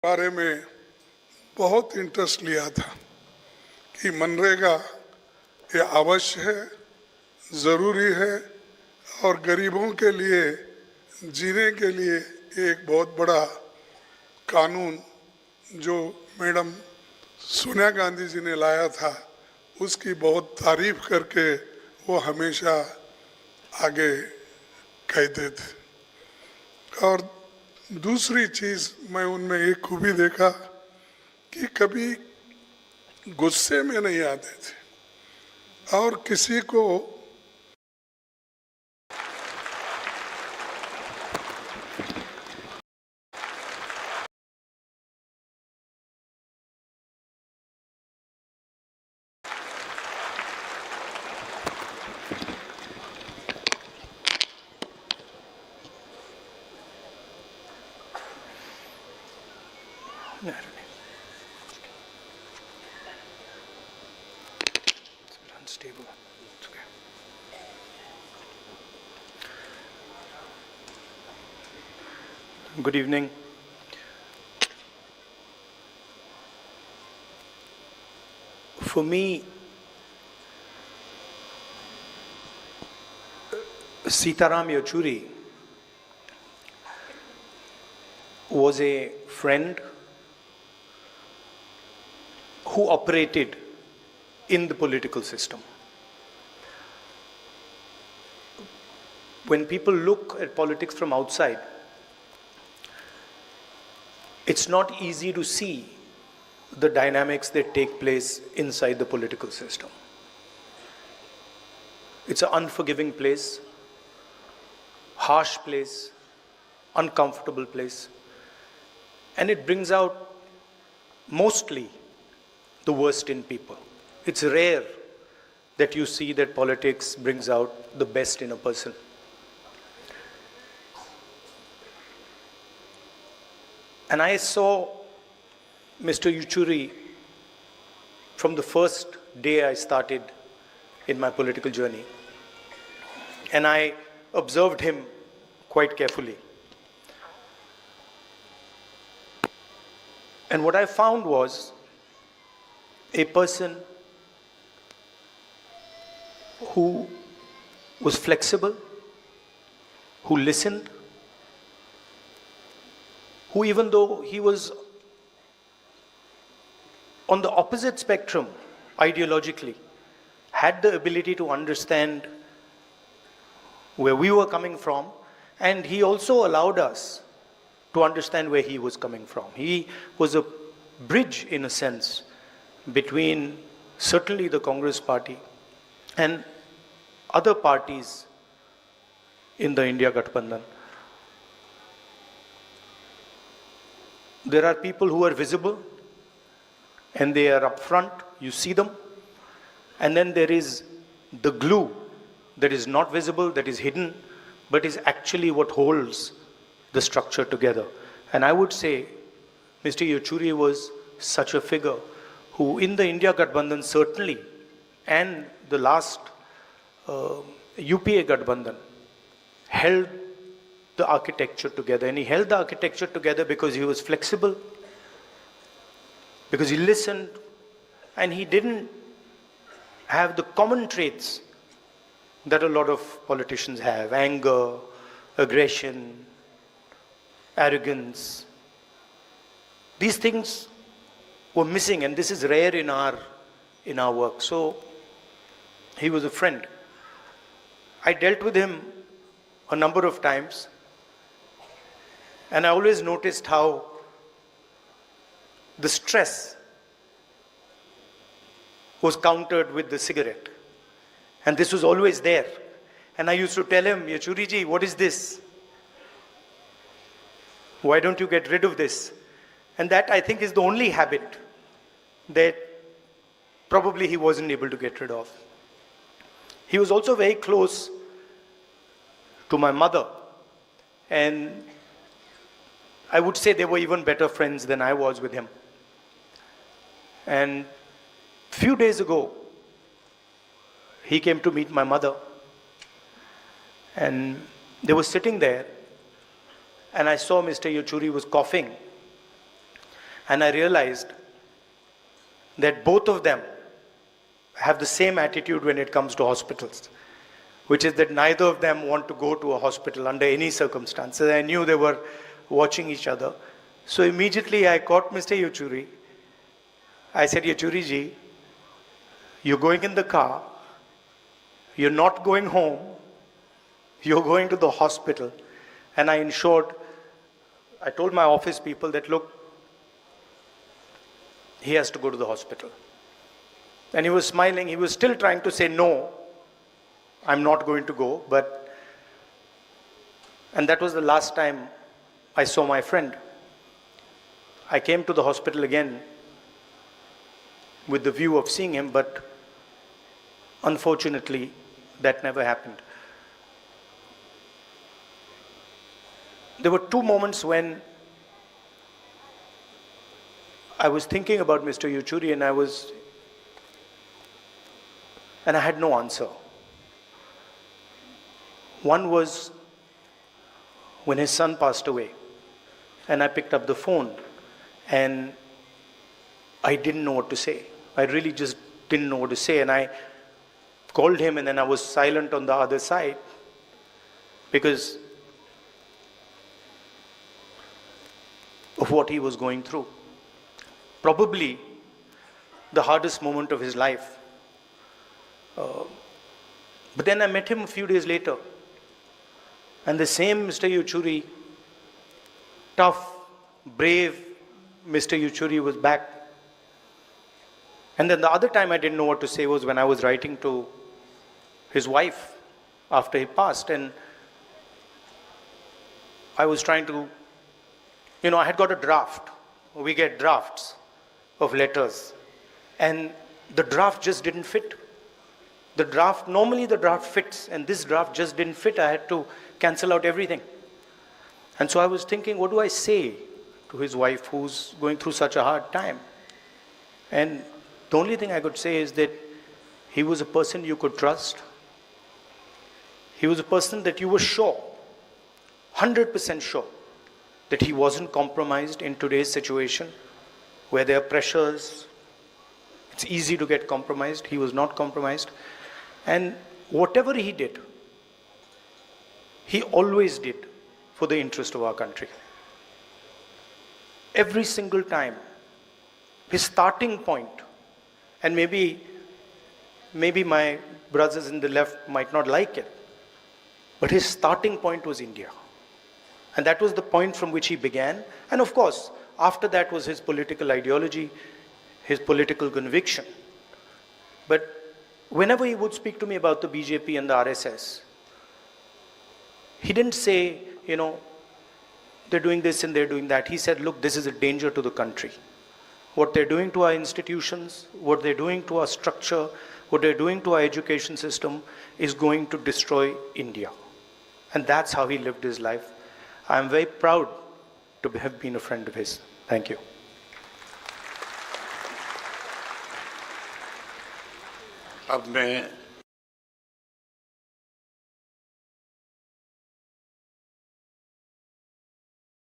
बारे में बहुत इंटरेस्ट लिया था कि मनरेगा ये आवश्यक है, ज़रूरी है और गरीबों के लिए जीने के लिए एक बहुत बड़ा कानून जो मैडम सोनिया गांधी जी ने लाया था उसकी बहुत तारीफ करके वो हमेशा आगे कहते थे। और दूसरी चीज़ मैं उनमें एक खूबी देखा कि कभी गुस्से में नहीं आते थे और किसी को unstable. It's okay. Good evening. For me, Sitaram Yechury was a friend who operated in the political system. When people look at politics from outside, it's not easy to see the dynamics that take place inside the political system. It's an unforgiving place, harsh place, uncomfortable place, and it brings out mostly the worst in people. It's rare that you see that politics brings out the best in a person. And I saw Mr. Yechury from the first day I started in my political journey. And I observed him quite carefully. And what I found was a person who was flexible, who listened, who, even though he was on the opposite spectrum ideologically, had the ability to understand where we were coming from, and he also allowed us to understand where he was coming from. He was a bridge, in a sense, between certainly the Congress party and other parties in the India Gathbandhan. There are people who are visible and they are up front, you see them. And then there is the glue that is not visible, that is hidden, but is actually what holds the structure together. And I would say Mr. Yechury was such a figure who, in the India Gathbandhan certainly, and the last UPA Gathbandhan, held the architecture together. And he held the architecture together because he was flexible, because he listened, and he didn't have the common traits that a lot of politicians have: anger, aggression, arrogance. These things were missing, and this is rare in our work. So he was a friend. I dealt with him a number of times, and I always noticed how the stress was countered with the cigarette. And this was always there. And I used to tell him, Yechury Ji, what is this? Why don't you get rid of this? And that, I think, is the only habit that probably he wasn't able to get rid of. He was also very close to my mother. And I would say they were even better friends than I was with him. And a few days ago, he came to meet my mother. And they were sitting there, and I saw Mr. Yechury was coughing. And I realized that both of them have the same attitude when it comes to hospitals, which is that neither of them want to go to a hospital under any circumstances. I knew they were watching each other. So immediately I caught Mr. Yechury. I said, Yechury Ji, you're going in the car, you're not going home, you're going to the hospital. And I told my office people that, look, he has to go to the hospital. And he was smiling. He was still trying to say, no, I'm not going to go. And that was the last time I saw my friend. I came to the hospital again with the view of seeing him, but unfortunately, that never happened. There were two moments when I was thinking about Mr. Yechury, and I had no answer. One was when his son passed away, and I picked up the phone, and I didn't know what to say. I really just didn't know what to say, and I called him, and then I was silent on the other side because of what he was going through. Probably the hardest moment of his life. But then I met him a few days later, and the same Mr. Yechury, tough, brave Mr. Yechury was back. And then the other time I didn't know what to say was when I was writing to his wife after he passed, and I was trying to, I had got a draft. We get drafts of letters, and the draft just didn't fit. Normally the draft fits, and this draft just didn't fit. I had to cancel out everything. And so I was thinking, what do I say to his wife who's going through such a hard time? And the only thing I could say is that he was a person you could trust. He was a person that you were sure, 100% sure, that he wasn't compromised in today's situation where there are pressures. It's easy to get compromised. He was not compromised. And whatever he did, he always did for the interest of our country. Every single time, his starting point, and maybe my brothers in the left might not like it, but his starting point was India. And that was the point from which he began. And of course, after that was his political ideology, his political conviction. But whenever he would speak to me about the BJP and the RSS, he didn't say, they're doing this and they're doing that. He said, look, this is a danger to the country. What they're doing to our institutions, what they're doing to our structure, what they're doing to our education system is going to destroy India. And that's how he lived his life. I'm very proud to have been a friend of his. Thank you. अब मैं